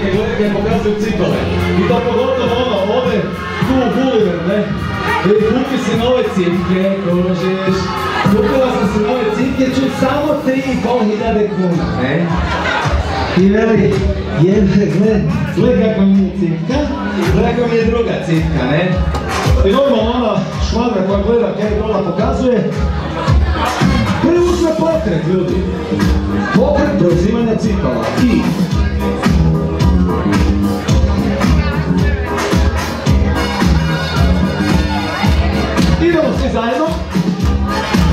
dečke kad pokazuju cipele. I to pogotovo ono, ode tu u Gulliver, ne? Kupi si nove cipke, kožeš. Kupila sam si nove cipke, ču samo 3.500 kuna, ne? I veli, gle kako mi je cipka, gle kako mi je druga cipka, ne? I normalno ona šmadra koja gleda kaj dola pokazuje, preuzme pokret, ljudi. Pokret preuzimanja cipala. I idemo svi zajedno.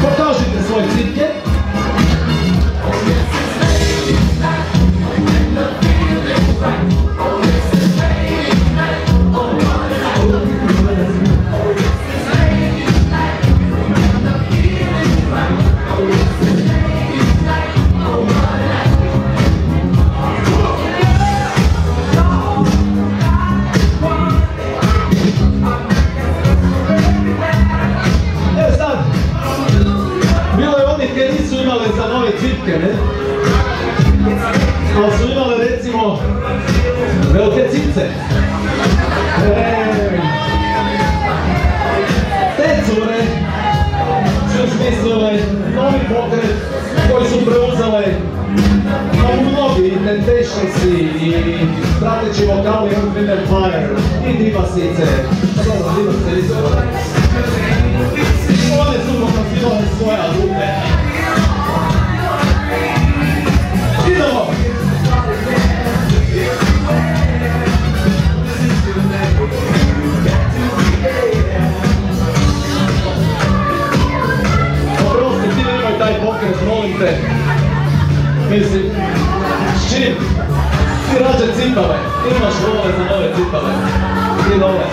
Pokažite svoje cipke. Za nove cipke, ne? Ali su imale recimo velike cipce. Te cure su smislile novi pokret koji su preuzele mnogi i Temptationsi i prateći vokali Earth, Wind & Fire i Divasice. Divasice nisu gore. One su pokazivale svoje alupe. Idemo! Oprosti, ti nemoj taj pokret, molim te. Mislim, s čim? Ti rađe cipale, imaš vole za nove cipale. Ti nove.